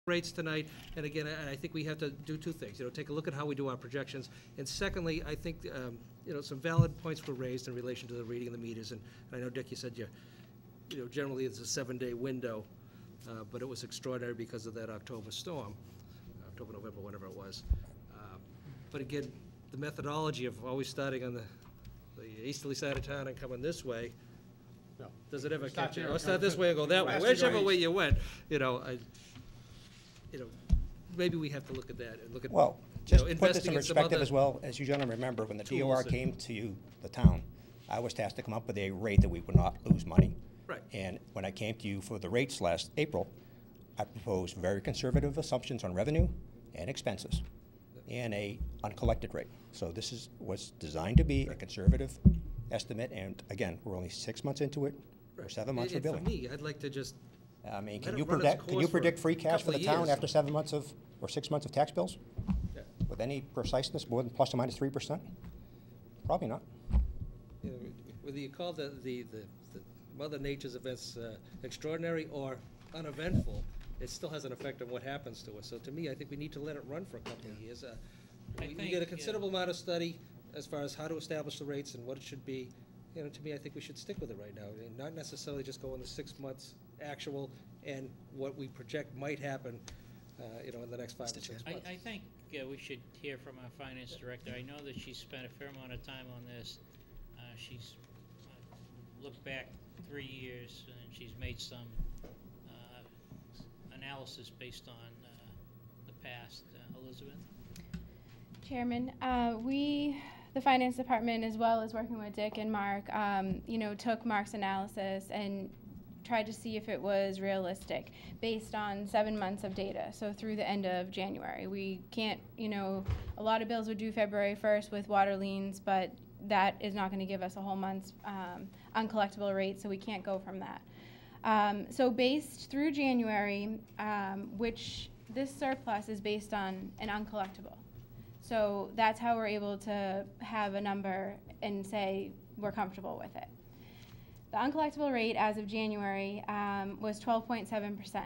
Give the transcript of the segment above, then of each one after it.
rates tonight, and again, I think we have to do two things. Take a look at how we do our projections, and secondly, I think some valid points were raised in relation to the reading of the meters. And I know, Dick, you said generally it's a 7-day window, but it was extraordinary because of that October storm, October, November, whatever it was. But again, the methodology of always starting on the easterly side of town and coming this way. No. Does it ever Start catch you? there. Or start this way and go that way, whichever way you went. Maybe we have to look at that and look at. Well, just put this in investing in some perspective other as well. As you gentlemen remember, when the tools DOR that- came to the town, I was tasked to come up with a rate that we would not lose money. Right. And when I came to you for the rates last April, I proposed very conservative assumptions on revenue and expenses and a uncollected rate. So this was designed to be a conservative estimate, and again, we're only 6 months into it, or 7 months for billing. For me, I'd like to just. I mean, let can it you run its predict, course for a free cash for couple the of town years. after 7 months or 6 months of tax bills? Yeah. With any preciseness, more than plus or minus 3%? Probably not. Whether you call the Mother Nature's events extraordinary or uneventful, it still has an effect on what happens to us. So to me, I think we need to let it run for a couple of years. We get a considerable amount of study as far as how to establish the rates and what it should be. To me, I think we should stick with it right now, and not necessarily just go on the 6 months actual and what we project might happen, in the next 5 or 6 months. I think we should hear from our finance director. I know that she's spent a fair amount of time on this. She's looked back 3 years, and she's made some analysis based on the past. Elizabeth? Chairman, the finance department, as well as working with Dick and Mark, took Mark's analysis and tried to see if it was realistic based on 7 months of data, so through the end of January. We can't, a lot of bills were due February 1st with water liens, but that is not going to give us a whole month's uncollectible rate, so we can't go from that. So based through January, which this surplus is based on an uncollectible. So that's how we're able to have a number and say we're comfortable with it. The uncollectible rate as of January was 12.7%.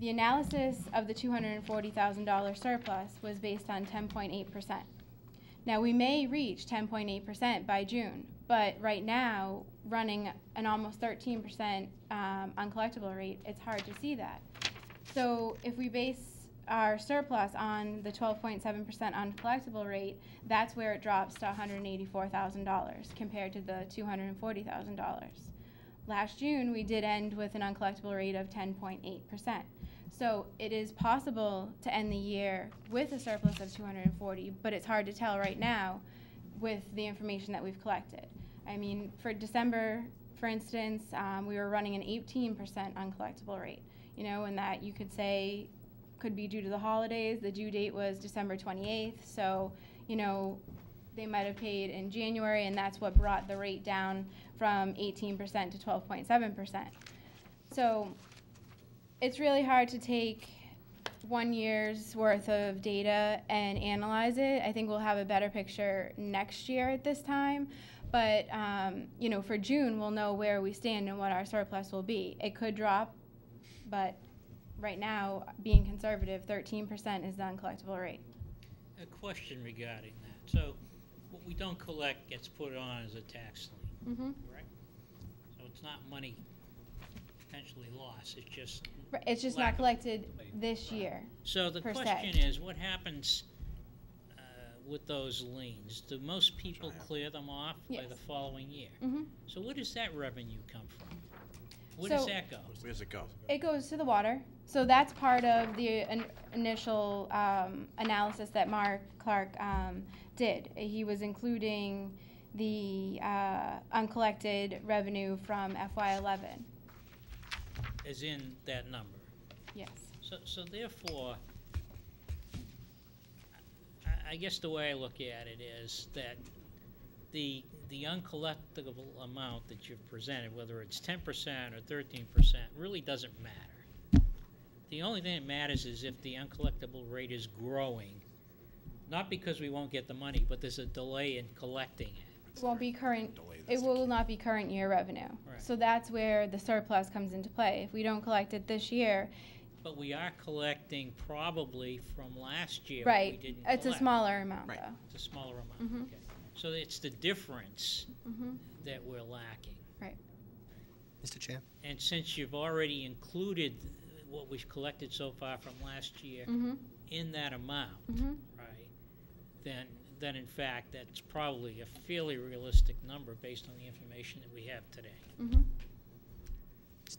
The analysis of the $240,000 surplus was based on 10.8%. Now we may reach 10.8% by June, but right now, running an almost 13% uncollectible rate, it's hard to see that. So if we base our surplus on the 12.7% uncollectible rate, that's where it drops to $184,000 compared to the $240,000. Last June, we did end with an uncollectible rate of 10.8%. So it is possible to end the year with a surplus of 240, but it's hard to tell right now with the information that we've collected. I mean, for December, for instance, we were running an 18% uncollectible rate, and that you could say could be due to the holidays. The due date was December 28th, so they might have paid in January, and that's what brought the rate down from 18% to 12.7%. So it's really hard to take 1 year's worth of data and analyze it. I think we'll have a better picture next year at this time, but for June we'll know where we stand and what our surplus will be. It could drop, but right now, being conservative, 13% is the uncollectible rate. A question regarding that. So what we don't collect gets put on as a tax lien, correct? So it's not money potentially lost. It's just It's just not collected this year. So the question is, what happens with those liens? Do most people clear them off by the following year? So where does that revenue come from? Where does that go? Where does it go? It goes to the water. So that's part of the initial analysis that Mark Clark did. He was including the uncollected revenue from FY11. As in that number? Yes. So therefore, I guess the way I look at it is that the uncollectible amount that you've presented, whether it's 10% or 13%, really doesn't matter. The only thing that matters is if the uncollectible rate is growing, not because we won't get the money, but there's a delay in collecting it. It won't be current. It will not be current year revenue. Right. So that's where the surplus comes into play. If we don't collect it this year, But we are collecting probably from last year. Right. We didn't It's a collect. smaller amount, Right. though. It's a smaller amount, Mhm. okay. So it's the difference Mhm. that we're lacking. Right. Mr. Chair? And since you've already included what we've collected so far from last year Mhm. in that amount, Mhm. right, then in fact, that's probably a fairly realistic number based on the information that we have today. Mhm.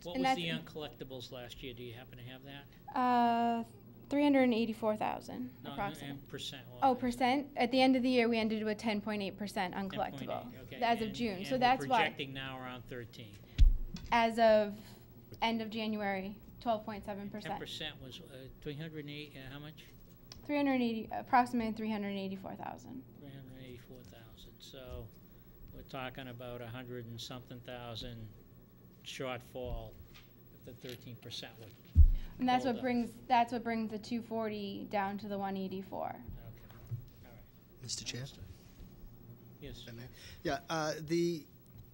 What And was the that's- uncollectibles last year? Do you happen to have that? 384,000 No, approximately. and percent. Oh, percent? At the end of the year, we ended with 10.8% 10.8, uncollectible okay. as of And- June. So and that's we're why, projecting now around 13. as of end of January, 12.7%. 10% was 308, how much? 380, approximately 384,000. 384,000. So we're talking about 100 and something thousand shortfall if the 13% would. And that's Hold what on. brings the 240 down to the 184. Okay. All right. Mr. Chair? Yes. Yeah, the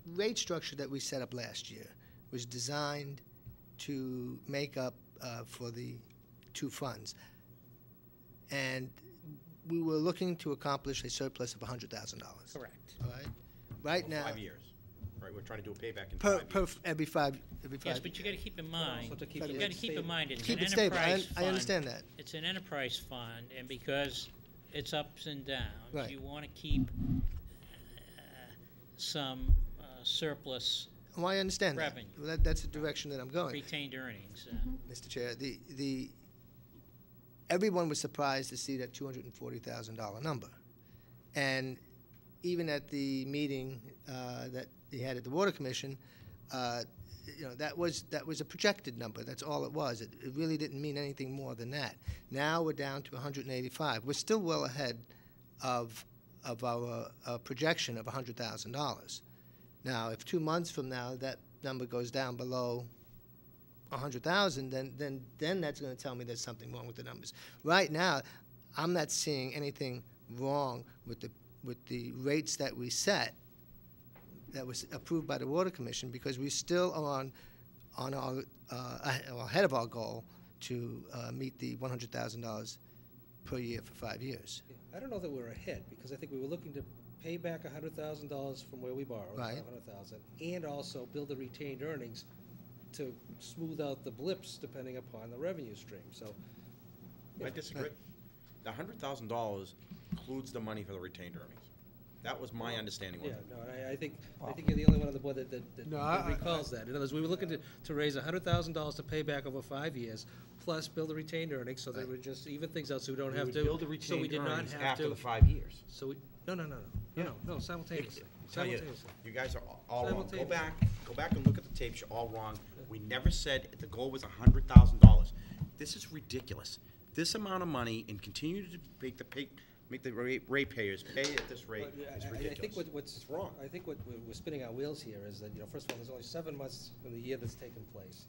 rate structure that we set up last year was designed to make up for the two funds. And we were looking to accomplish a surplus of $100,000. Correct. All right? Right now, 5 years, right? We're trying to do a payback in per, 5 per, years. every five. Yes, but you got to keep in mind. Also to keep it You got to keep in stable. mind it's Keep an it stable, enterprise fund. I understand that. It's an enterprise fund, and because it's ups and downs, Right. you want to keep some surplus Oh, I understand that. Revenue. Well, that's the direction that I'm going. retained earnings. Mr. Chair, everyone was surprised to see that $240,000 number. And even at the meeting that he had at the Water Commission, that was a projected number. That's all it was. It really didn't mean anything more than that. Now we're down to 185. We're still well ahead of our projection of $100,000. Now, if 2 months from now that number goes down below 100,000, then that's going to tell me there's something wrong with the numbers. Right now, I'm not seeing anything wrong with the rates that we set, that was approved by the Water Commission, because we still are on our ahead of our goal to meet the $100,000 per year for 5 years. Yeah, I don't know that we're ahead, because I think we were looking to pay back $100,000 from where we borrowed, Right. 100,000, and also build the retained earnings to smooth out the blips depending upon the revenue stream, so. I disagree. The $100,000 includes the money for the retained earnings. That was my understanding. Yeah, wasn't it? no, I think you're the only one on the board that No, recalls that. In other words, we were looking to raise $100,000 to pay back over 5 years, plus build the retained earnings, so that Right. would just even things out, so we don't We have would to. build the So we retained did not earnings have after to. the 5 years. So we, no, simultaneously. Tell you, Simultaneously. you guys are all wrong. Go Simultaneously. back and look at the tapes, you're all wrong. We never said the goal was $100,000. This is ridiculous. This amount of money and continue to make the ratepayers pay at this rate But, is I ridiculous. think what's It's wrong. I think what we're spinning our wheels here is that, first of all, there's only 7 months in the year that's taken place.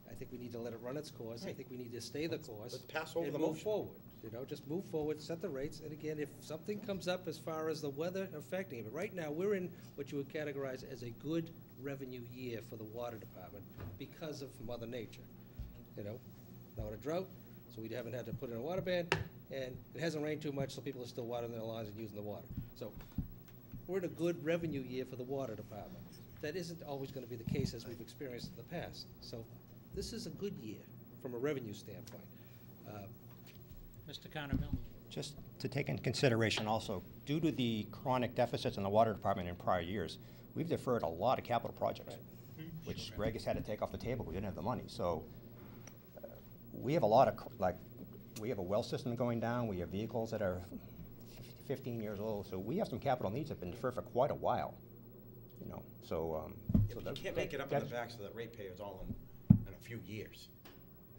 I think we need to let it run its course. I Right. think we need to stay the course. let's pass over and the move motion. forward. Just move forward, set the rates, and again, if something comes up as far as the weather affecting it, but right now, we're in what you would categorize as a good revenue year for the water department because of Mother Nature. Not in a drought, so we haven't had to put in a water ban, and it hasn't rained too much, so people are still watering their lawns and using the water. So we're in a good revenue year for the water department. That isn't always gonna be the case as we've experienced in the past. So this is a good year from a revenue standpoint. Mr. Connerville? Just to take into consideration also, due to the chronic deficits in the water department in prior years, we've deferred a lot of capital projects, which Greg has had to take off the table. We didn't have the money. So we have a lot of, we have a well system going down. We have vehicles that are 15 years old. So we have some capital needs that have been deferred for quite a while. So But you can't make it up on the that's- backs of the ratepayers all in a few years.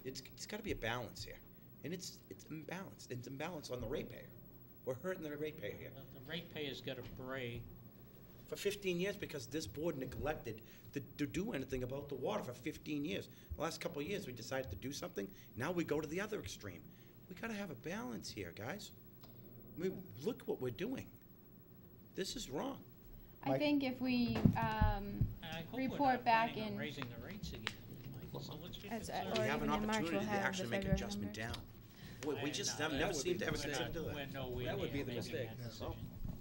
It's got to be a balance here, and it's imbalanced. It's imbalanced on the ratepayer. We're hurting the ratepayer here The ratepayers got a break. for 15 years because this board neglected to do anything about the water for 15 years. The last couple of years, we decided to do something. Now we go to the other extreme. We got to have a balance here, guys. I mean, look what we're doing. This is wrong. I think if we I hope we're report not back planning on in. raising the rates again, Mike. couple of So months. what's your As- concern? or We have an even in March, we'll opportunity to have the actually make February adjustment numbers. down. We just have never seemed to ever That would be seem to do We're it. nowhere That would be near the making mistake. that decision.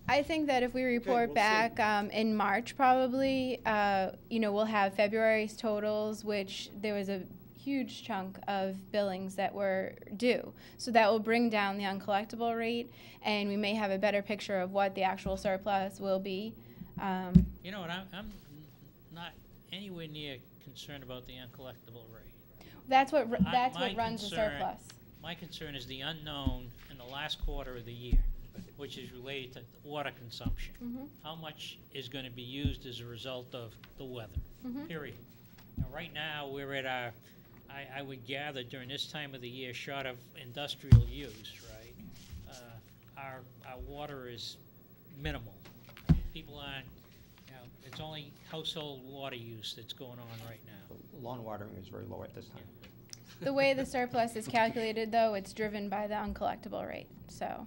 I think that if we report we'll back in March, probably, we'll have February's totals, which there was a huge chunk of billings that were due. So that will bring down the uncollectible rate, and we may have a better picture of what the actual surplus will be. You know what, I'm not anywhere near concerned about the uncollectible rate. That's what My runs the concern- surplus. My concern is the unknown in the last quarter of the year, which is related to water consumption. Mhm. How much is going to be used as a result of the weather, Mhm. period. Now, right now, we're at our, I would gather during this time of the year, short of industrial use, right? Our water is minimal. People aren't, it's only household water use that's going on right now. Lawn watering is very low at this time. The way the surplus is calculated, though, it's driven by the uncollectible rate, so.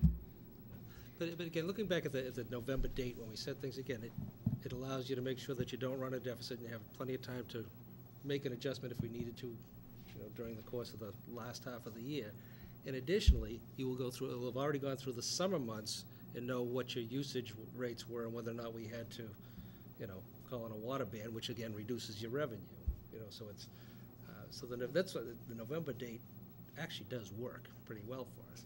But again, looking back at the November date, when we said things again, it allows you to make sure that you don't run a deficit, and you have plenty of time to make an adjustment if we needed to, during the course of the last half of the year. And additionally, you will have already gone through the summer months and know what your usage rates were and whether or not we had to, call in a water ban, which again reduces your revenue. So it's, that's what the November date actually does work pretty well for us,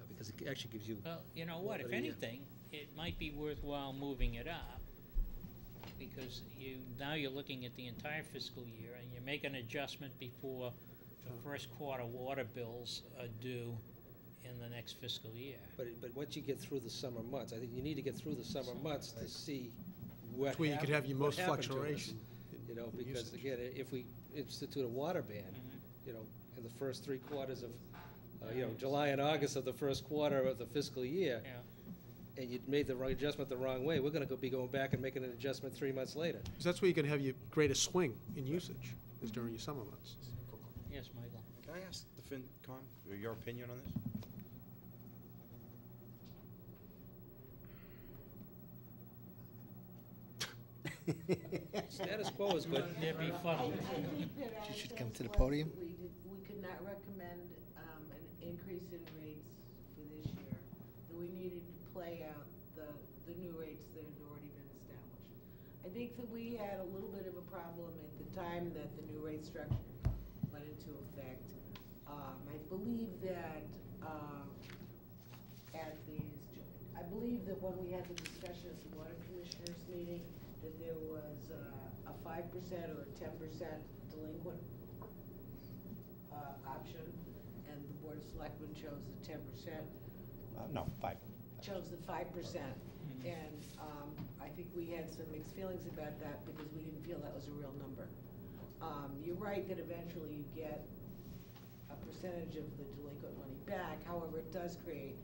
because it actually gives you. Well, you know what, if Well, yeah. anything, it might be worthwhile moving it up, because now you're looking at the entire fiscal year, and you make an adjustment before the first quarter water bills are due in the next fiscal year. But once you get through the summer months, I think you need to get through the summer months to see what That's where you could have your what most happened to us. fluctuation. Because again, if we institute a water ban, Mm-hmm. in the first 3 quarters of, July and August of the first quarter of the fiscal year, Yeah. and you made the wrong adjustment the wrong way, we're gonna be going back and making an adjustment 3 months later. 'Cause that's where you're gonna have your greatest swing in usage, is during your summer months. Yes, Michael? Can I ask the FinCom your opinion on this? Status quo is good. They'd be funny. You should come to the podium. We could not recommend an increase in rates for this year. That we needed to play out the new rates that had already been established. I think that we had a little bit of a problem at the time that the new rate structure went into effect. I believe that I believe that when we had the discussion at the Water Commissioners meeting, that there was a 5% or a 10% delinquent option, and the Board of Selectmen chose the 10%, No, 5. chose the 5%. And I think we had some mixed feelings about that because we didn't feel that was a real number. You're right that eventually you get a percentage of the delinquent money back. However, it does create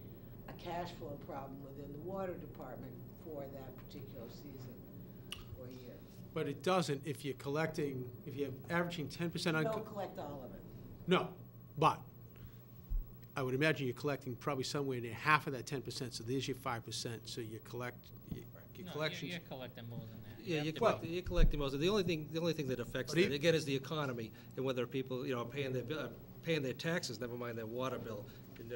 a cash flow problem within the water department for that particular season or year. But it doesn't if you're averaging 10% You don't collect all of it. No, but I would imagine you're collecting probably somewhere near half of that 10%, so there's your 5%, so your No, collections. you're collecting more than that. Yeah, have you're to collecting, you're collecting most of it. The only thing that affects But it, again, is the economy, and whether people, are paying their taxes, never mind their water bill. And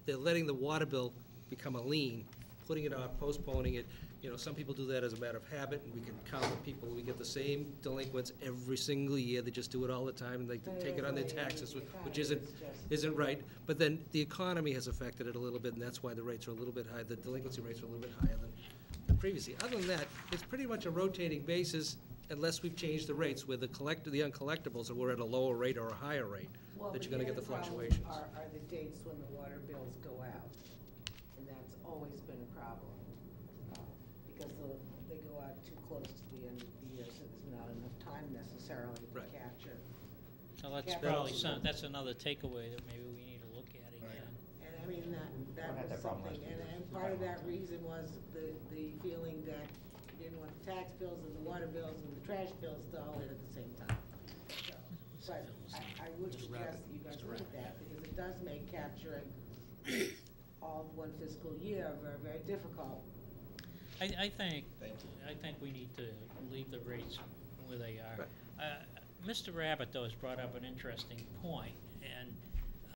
they're letting the water bill become a lien, putting it off, postponing it. Some people do that as a matter of habit, and we can count the people, we get the same delinquents every single year, they just do it all the time, and they take it on their taxes, which isn't right. But then the economy has affected it a little bit, and that's why the rates are a little bit high, the delinquency rates are a little bit higher than previously. Other than that, it's pretty much a rotating basis, unless we've changed the rates, where the uncollectibles, we're at a lower rate or a higher rate, Well, that but you're gonna get the other problem fluctuations. Are the dates when the water bills go out, and that's always been a problem. Because they go out too close to the end of the year, so there's not enough time necessarily to Right. capture. So that's Yeah, probably but- that's another takeaway that maybe we need to look at again. And I mean, that had was that problem something, last year. and part of that reason was the feeling that you didn't want the tax bills and the water bills and the trash bills to all hit at the same time. But I would suggest that you guys look at that, because it does make capturing all of one fiscal year very, very difficult. I think we need to leave the rates where they are. Mr. Rabbit, though, has brought up an interesting point, and